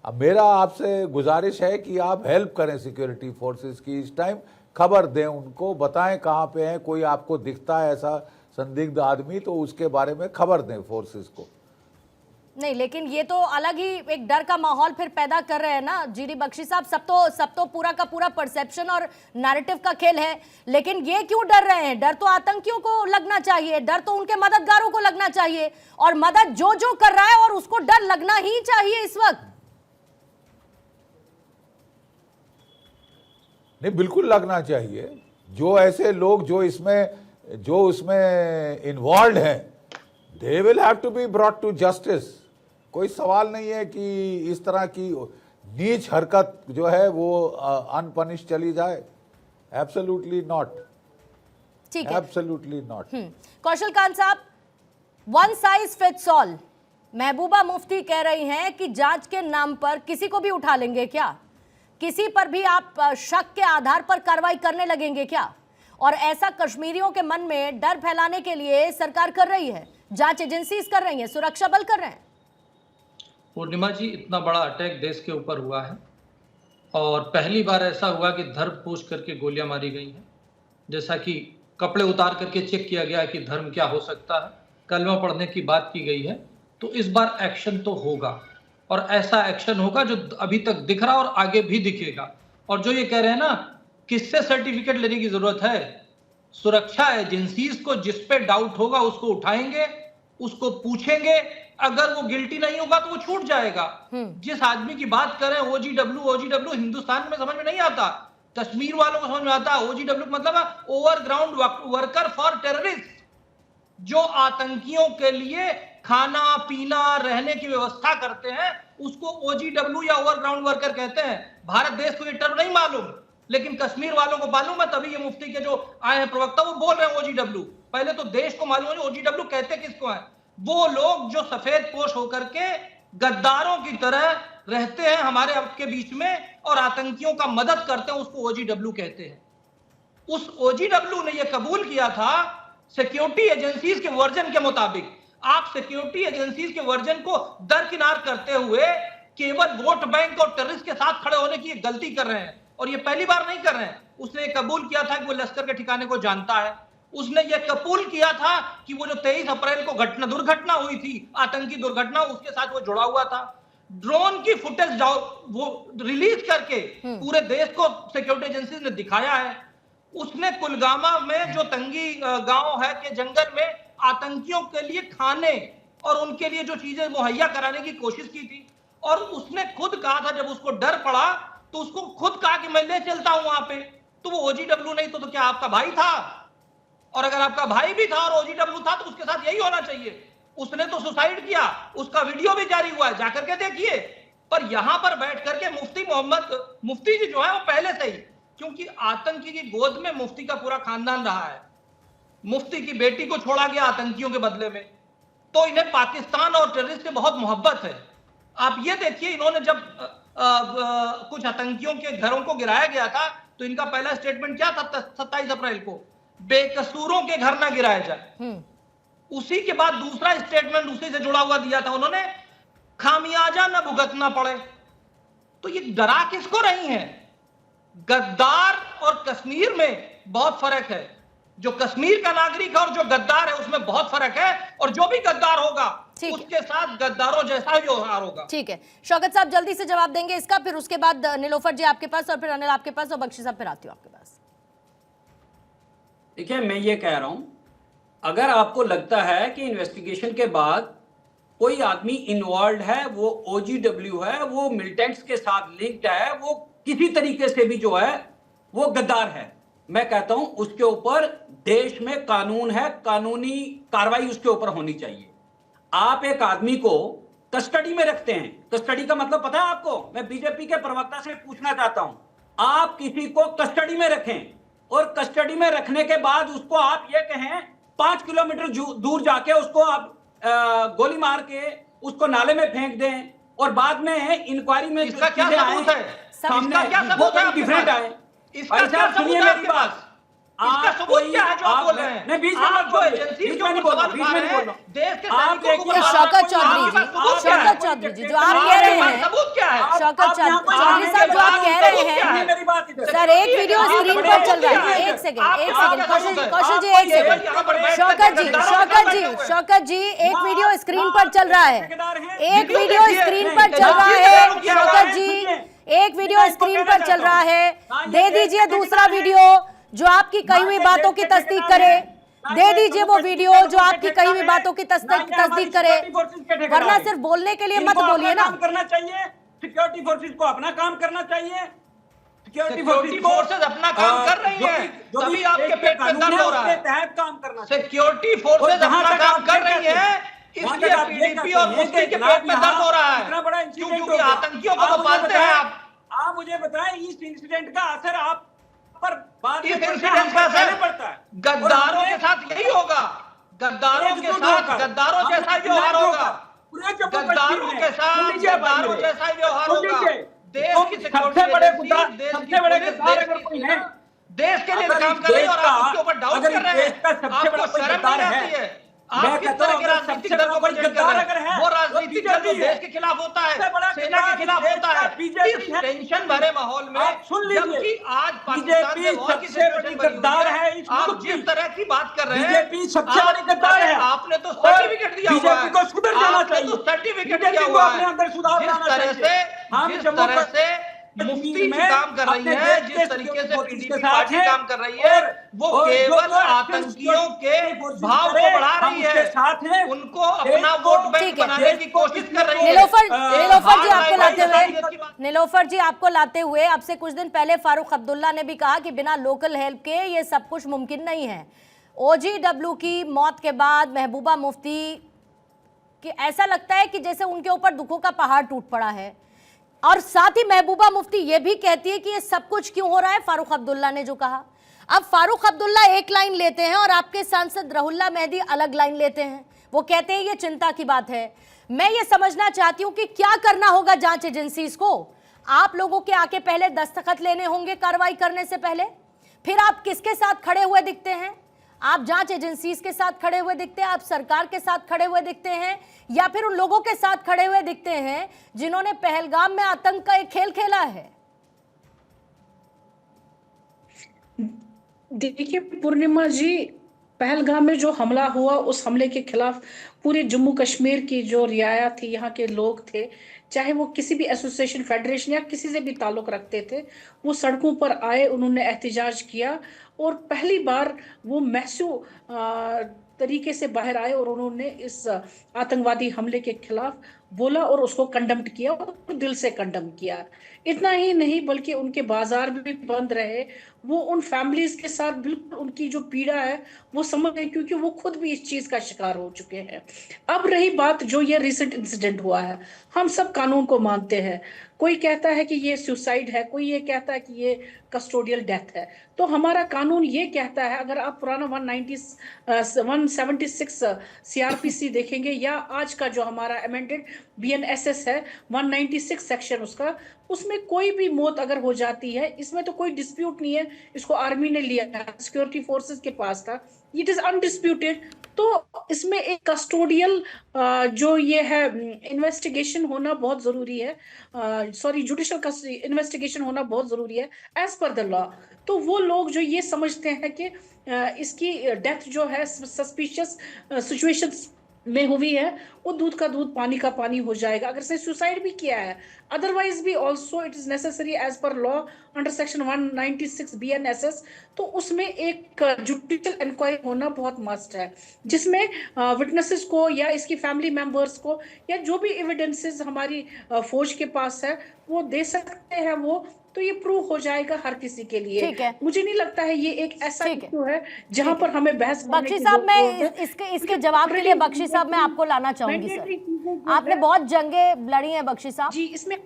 अब मेरा आपसे गुजारिश है कि आप हेल्प करें सिक्योरिटी फोर्सेस की, इस टाइम खबर दें उनको, बताएं कहाँ पे हैं, कोई आपको दिखता है ऐसा संदिग्ध आदमी तो उसके बारे में खबर दें फोर्सेस को। नहीं, लेकिन ये तो अलग ही एक डर का माहौल फिर पैदा कर रहे हैं ना जीडी बख्शी साहब। सब तो पूरा का पूरा परसेप्शन और नैरेटिव का खेल है, लेकिन ये क्यों डर रहे हैं? डर तो आतंकियों को लगना चाहिए, डर तो उनके मददगारों को लगना चाहिए, और मदद जो जो कर रहा है और उसको डर लगना ही चाहिए इस वक्त। नहीं, बिल्कुल लगना चाहिए। जो ऐसे लोग जो उसमें इन्वॉल्व हैं, they will have to be brought to justice. कोई सवाल नहीं है कि इस तरह की नीच हरकत जो है वो अनपनिश चली जाए। एब्सोल्युटली नॉट, ठीक है, एब्सोल्युटली नॉट। कौशल कांत साहब, one size fits all, Mehbooba Mufti कह रही हैं कि जांच के नाम पर किसी को भी उठा लेंगे क्या? किसी पर भी आप शक के आधार पर कार्रवाई करने लगेंगे क्या? और ऐसा कश्मीरियों के मन में डर फैलाने के लिए सरकार कर रही है, जांच एजेंसीज कर रही हैं, सुरक्षा बल कर रहे हैं। पूर्णिमा जी, इतना बड़ा अटैक देश के ऊपर हुआ है और पहली बार ऐसा हुआ कि धर्म पूछ करके गोलियां मारी गई हैं। जैसा कि कपड़े उतार करके चेक किया गया कि धर्म क्या हो सकता है, कलमा पढ़ने की बात की गई है। तो इस बार एक्शन तो होगा, और ऐसा एक्शन होगा जो अभी तक दिख रहा और आगे भी दिखेगा। और जो ये कह रहे हैं ना, किससे सर्टिफिकेट लेने की जरूरत है? सुरक्षा एजेंसीज को, जिस पे डाउट होगा उसको उठाएंगे, उसको पूछेंगे, अगर वो गिल्टी नहीं होगा तो वो छूट जाएगा। जिस आदमी की बात करें ओजीडब्ल्यू हिंदुस्तान में समझ में नहीं आता, कश्मीर वालों को समझ में आता। ओजीडब्ल्यू मतलब ओवरग्राउंड वर्कर फॉर टेररिस्ट, जो आतंकियों के लिए खाना पीना रहने की व्यवस्था करते हैं, उसको ओजीडब्ल्यू या ओवरग्राउंड वर्कर कहते हैं। भारत देश को ये टर्म नहीं मालूम, लेकिन कश्मीर वालों को मालूम है, तभी ये मुफ्ती के जो आए हैं प्रवक्ता वो बोल रहे हैं ओजीडब्ल्यू। पहले तो देश को मालूम है ओजीडब्ल्यू कहते किसको है। वो लोग जो सफेद पोश होकर के गद्दारों की तरह रहते हैं हमारे आपके बीच में और आतंकियों का मदद करते हैं, उसको ओजीडब्ल्यू कहते हैं। उस ओजीडब्ल्यू ने यह कबूल किया था सिक्योरिटी एजेंसीज के वर्जन के मुताबिक। आप सिक्योरिटी एजेंसीज के वर्जन को दरकिनार करते हुए केवल वोट बैंक और टेररिस्ट के साथ खड़े होने की गलती कर रहे हैं, और ये पहली बार नहीं कर रहे हैं। उसने कबूल किया था कि वो लश्कर के ठिकाने को जानता है। उसने ये कबूल किया था कि वो जो 23 अप्रैल को दुर्घटना हुई थी, आतंकी दुर्घटना, उसके साथ वो जुड़ा हुआ था। ड्रोन की फुटेज वो रिलीज करके पूरे देश को सिक्योरिटी एजेंसीज ने दिखाया है। उसने कुलगामा में जो तंगी गांव है के जंगल में आतंकियों के लिए खाने और उनके लिए जो चीजें मुहैया कराने की कोशिश की थी, और उसने खुद कहा था, जब उसको डर पड़ा तो उसको खुद कहा कि मैं ले चलता हूं वहां पे। तो वो ओजीडब्ल्यू नहीं तो क्या आपका भाई था? और अगर आपका भाई भी था और ओजीडब्ल्यू था तो उसके साथ यही होना चाहिए। उसने तो सुसाइड किया, उसका वीडियो भी जारी हुआ है, जाकर के देखिए। पर यहां पर बैठ करके मुफ्ती जी जो है वो पहले से ही, क्योंकि आतंकी की गोद में मुफ्ती का पूरा खानदान रहा है, मुफ्ती की बेटी को छोड़ा गया आतंकियों के बदले में, तो इन्हें पाकिस्तान और टेररिस्ट से बहुत मोहब्बत है। आप ये देखिए, इन्होंने जब कुछ आतंकियों के घरों को गिराया गया था तो इनका पहला स्टेटमेंट क्या था 27 अप्रैल को? बेकसूरों के घर ना गिराए जाए। उसी के बाद दूसरा स्टेटमेंट उसी से जुड़ा हुआ दिया था उन्होंने, खामियाजा ना भुगतना पड़े। तो ये डरा किसको रही हैं? गद्दार और कश्मीर में बहुत फर्क है। जो कश्मीर का नागरिक है और जो गद्दार है उसमें बहुत फर्क है, और जो भी गद्दार होगा उसके साथ गद्दारों जैसा ही व्यवहार होगा। ठीक है, शौकत साहब जल्दी से जवाब देंगे इसका, फिर उसके बाद नीलोफर जी आपके पास, और फिर अनिल आपके पास, और बख्शी साहब फिर आती हूँ आपके पास। देखिए, मैं ये कह रहा हूं, अगर आपको लगता है कि इन्वेस्टिगेशन के बाद कोई आदमी इन्वॉल्व है, वो ओजीडब्ल्यू है, वो मिलिटेंट्स के साथ लिंक्ड है, वो किसी तरीके से भी जो है वो गद्दार है, मैं कहता हूं उसके ऊपर देश में कानून है, कानूनी कार्रवाई उसके ऊपर होनी चाहिए। आप एक आदमी को कस्टडी में रखते हैं, कस्टडी का मतलब पता है आपको? मैं बीजेपी के प्रवक्ता से पूछना चाहता हूं, आप किसी को कस्टडी में रखें और कस्टडी में रखने के बाद उसको आप ये कहें 5 किलोमीटर दूर जाके उसको आप गोली मार के उसको नाले में फेंक दें, और बाद में इंक्वायरी में इसका क्या सबूत है? सामने क्या सबूत है? डिफरेंट आए। इसका क्या सबूत है आपके पास? इसका सबूत क्या है जो आप बोल रहे हैं? नहीं, बीच में मत बोलिए, बीच में नहीं बोल रहा, बीच में नहीं बोल रहा। शौकत चौधरी जी, जो आप कह रहे हैं, सबूत क्या है? शौकत चौधरी साहब जो आप कह रहे हैं, मेरी बात इधर सर एक वीडियो स्क्रीन पर चल रहा है, एक सेकंड कौशल जी, एक सेकंड, शौकत जी एक वीडियो स्क्रीन पर चल रहा है, एक वीडियो स्क्रीन पर चल रहा है, शौकत जी एक वीडियो स्क्रीन पर चल रहा है, दे दीजिए दूसरा वीडियो जो आपकी कही हुई बातों की तस्दीक करे, दे दीजिए वो वीडियो जो आपकी कही हुई बातों की तस्दीक करे, वरना सिर्फ बोलने के लिए मत बोलिए ना। करना चाहिए, सिक्योरिटी फोर्सेस को अपना काम करना चाहिए, सिक्योरिटी फोर्सेस अपना काम कर रही हैं, तभी आपके पेट में दर्द हो रहा है। तहत काम करना चाहिए। सिक्योरिटी फोर्सेस अपना काम कर रही हैं, इसलिए पीडीपी और मुफ्ती के पेट में दर्द हो रहा है, क्योंकि आतंकियों को तो पालते हैं आप। मुझे बताएं इस इंसिडेंट का असर आप पर बाद इस इंसिडेंट का असर पड़ता है, गद्दारों के साथ यही होगा, गद्दारों के साथ गद्दारों जैसा ही व्यवहार होगा, गद्दारों के साथ गद्दारों जैसा ही व्यवहार होगा। देश की सबसे बड़े गद्दार अगर कोई है, देश के लिए काम कर रहे हैं और आप उसके ऊपर डाउट कर रहे हैं, आपको शर्म नहीं आती है? आप किस तरह के राजनीतिक दल को प्रेजेंट कर रहे हैं? वो राजनीतिक दल जो देश के खिलाफ होता है, सेना के खिलाफ होता है, इस टेंशन भरे माहौल में, जबकि आज पाकिस्तान में वॉर की सिचुएशन बनी है, आप जिस तरह की बात कर रहे हैं, बीजेपी सबसे बड़ी गद्दार है। आपने तो सर्टिफिकेट दिया हुआ है, बीजेपी को सुधर जाना चाहिए, तो सर्टिफिकेट दिया हुआ है, जिस तरह से मुफ्ती काम कर रही है, जिस तरीके से पीडीपी पार्टी काम कर रही है, वो केवल आतंकियों के भाव को बढ़ा रही है, उनको अपना वोट बैंक बनाने की कोशिश कर रही है। नीलोफर जी आपको लाते हुए अब से कुछ दिन पहले फारूक अब्दुल्ला ने भी कहा कि बिना लोकल हेल्प के ये सब कुछ मुमकिन नहीं है। OGW की मौत के बाद महबूबा मुफ्ती कि ऐसा लगता है कि जैसे उनके ऊपर दुखों का पहाड़ टूट पड़ा है, और साथ ही महबूबा मुफ्ती ये भी कहती है कि ये सब कुछ क्यों हो रहा है, फारूक अब्दुल्ला ने जो कहा। अब फारूक अब्दुल्ला एक लाइन लेते हैं और आपके सांसद रहुल्ला मेहदी अलग लाइन लेते हैं, वो कहते हैं ये चिंता की बात है। मैं ये समझना चाहती हूं कि क्या करना होगा जांच एजेंसीज को। आप लोगों के आके पहले दस्तखत लेने होंगे कार्रवाई करने से पहले, फिर आप किसके साथ खड़े हुए दिखते हैं? आप जांच एजेंसीज के साथ खड़े हुए दिखते हैं, आप सरकार के साथ खड़े हुए दिखते हैं, या फिर उन लोगों के साथ खड़े हुए दिखते हैं जिन्होंने पहलगाम में आतंक का एक खेल खेला है? देखिए पूर्णिमा जी, पहलगाम में जो हमला हुआ, उस हमले के खिलाफ पूरे जम्मू कश्मीर की जो रियाया थी, यहाँ के लोग थे, चाहे वो किसी भी एसोसिएशन, फेडरेशन या किसी से भी ताल्लुक रखते थे, वो सड़कों पर आए, उन्होंने एहतिजाज किया और पहली बार वो मैस्यू तरीके से बाहर आए और उन्होंने इस आतंकवादी हमले के खिलाफ बोला और उसको कंडम्ड किया और दिल से कंडम किया। इतना ही नहीं बल्कि उनके बाजार भी बंद रहे, वो उन फैमिलीज के साथ बिल्कुल उनकी जो पीड़ा है वो समझ गए, क्योंकि वो खुद भी इस चीज का शिकार हो चुके हैं। अब रही बात जो ये रिसेंट इंसिडेंट हुआ है, हम सब कानून को मानते हैं, कोई कहता है कि ये सुसाइड है, कोई ये कहता है कि ये कस्टोडियल डेथ है, तो हमारा कानून ये कहता है, अगर आप पुराना 176 CRPC देखेंगे या आज का जो हमारा अमेंडेड BNSS है 196 सेक्शन उसका, उसमें कोई भी मौत अगर हो जाती है, इसमें तो कोई डिस्प्यूट नहीं है, इसको आर्मी ने लिया, सिक्योरिटी फोर्सेस के पास था, इट इज अनडिस्प्यूटेड। तो इसमें एक कस्टोडियल जो ये है इन्वेस्टिगेशन होना बहुत जरूरी है, जुडिशियल इन्वेस्टिगेशन होना बहुत जरूरी है एज पर द लॉ। तो वो लोग जो ये समझते हैं कि इसकी डेथ जो है सस्पिशियस सिचुएशंस में हुई है, वो दूध का दूध पानी का पानी हो जाएगा, अगर से सुसाइड भी किया है। अदरवाइज भी also it is necessary as per law under section 196 BNSS, तो उसमें एक जुडिशियल इंक्वायरी होना बहुत मस्ट है, जिसमें विटनेसेस को या इसकी फैमिली मेंबर्स को या जो भी एविडेंसेस हमारी फौज के पास है वो दे सकते हैं, वो तो ये प्रूव हो जाएगा हर किसी के लिए। मुझे नहीं लगता है ये एक ऐसा इशू है जहां पर हमें बहस करने की बख्शी साहब, मैं इसके जवाब के लिए बख्शी साहब मैं आपको लाना चाहूंगी सर। आपने बहुत जंगें लड़ी हैं बख्शी साहब जी, इसमें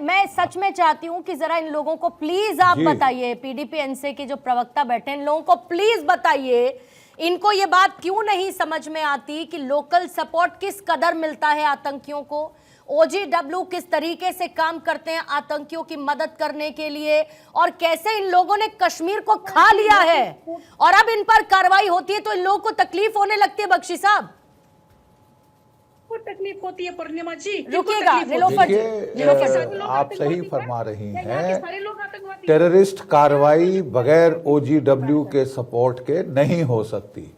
मैं सच में चाहती हूँ कि जरा इन लोगों को प्लीज आप बताइए, PDP-NC के जो प्रवक्ता बैठे इन लोगों को प्लीज बताइए, इनको ये बात क्यों नहीं समझ में आती कि लोकल सपोर्ट किस कदर मिलता है आतंकियों को, OGW किस तरीके से काम करते हैं आतंकियों की मदद करने के लिए, और कैसे इन लोगों ने कश्मीर को खा लिया है और अब इन पर कार्रवाई होती है तो इन लोगों को तकलीफ होने लगती है। बख्शी साहब को तकलीफ होती है पूर्णिमा जी, इनको रुकिएगा, तकलीफ होती है। नीलोफर जी, देखिए, नीलोफर सारे जी। लोग आप सही आतंकवादी फरमा रही हैं, यहाँ के हैं। सारे लोग आतंकवादी हैं। टेररिस्ट कार्रवाई बगैर OGW के सपोर्ट के नहीं हो सकती।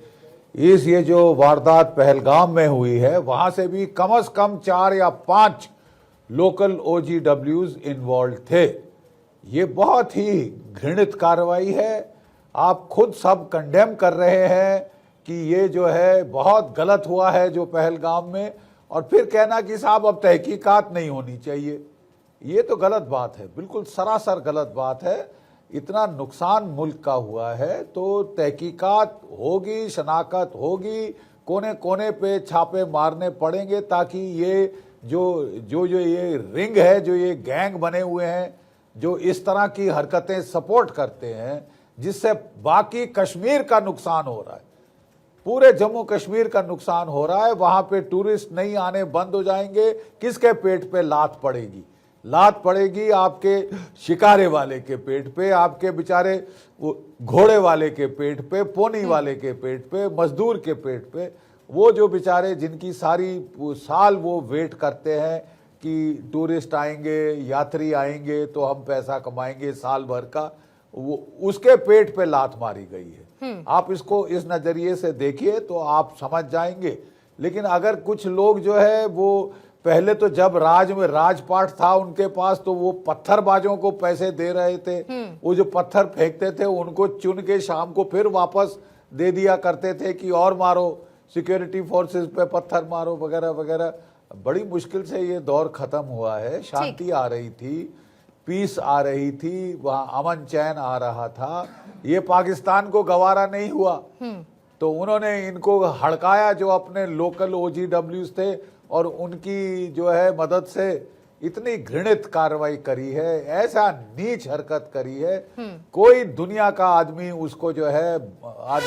ये जो वारदात पहलगाम में हुई है, वहां से भी कम से कम 4 या 5 लोकल OGWs इन्वॉल्व थे। ये बहुत ही घृणित कार्रवाई है। आप खुद सब कंडेम कर रहे हैं कि ये जो है बहुत गलत हुआ है जो पहलगाम में, और फिर कहना कि साहब अब तहकीकात नहीं होनी चाहिए। ये तो गलत बात है, बिल्कुल सरासर गलत बात है। इतना नुकसान मुल्क का हुआ है तो तहकीकात होगी, शनाख्त होगी, कोने कोने पे छापे मारने पड़ेंगे ताकि ये जो ये रिंग है, जो ये गैंग बने हुए हैं, जो इस तरह की हरकतें सपोर्ट करते हैं, जिससे बाकी कश्मीर का नुकसान हो रहा है, पूरे जम्मू कश्मीर का नुकसान हो रहा है। वहां पे टूरिस्ट नहीं आने बंद हो जाएंगे। किसके पेट पे लात पड़ेगी? लात पड़ेगी आपके शिकारे वाले के पेट पे, आपके बेचारे घोड़े वाले के पेट पे, पोनी वाले के पेट पे, मजदूर के पेट पे। वो जो बेचारे जिनकी सारी साल वो वेट करते हैं कि टूरिस्ट आएंगे, यात्री आएंगे तो हम पैसा कमाएंगे साल भर का, वो उसके पेट पे लात मारी गई है। आप इसको इस नजरिए से देखिए तो आप समझ जाएंगे। लेकिन अगर कुछ लोग जो है वो पहले तो जब राज में राजपाट था उनके पास, तो वो पत्थरबाजों को पैसे दे रहे थे। वो जो पत्थर फेंकते थे उनको चुन के शाम को फिर वापस दे दिया करते थे कि और मारो, सिक्योरिटी फोर्सेस पे पत्थर मारो वगैरह वगैरह। बड़ी मुश्किल से ये दौर खत्म हुआ है। शांति आ रही थी, पीस आ रही थी, वहां अमन चैन आ रहा था। ये पाकिस्तान को गवारा नहीं हुआ तो उन्होंने इनको हड़काया, जो अपने लोकल OGWs थे, और उनकी जो है मदद से इतनी घृणित कार्रवाई करी है, ऐसा नीच हरकत करी है। कोई दुनिया का आदमी उसको जो है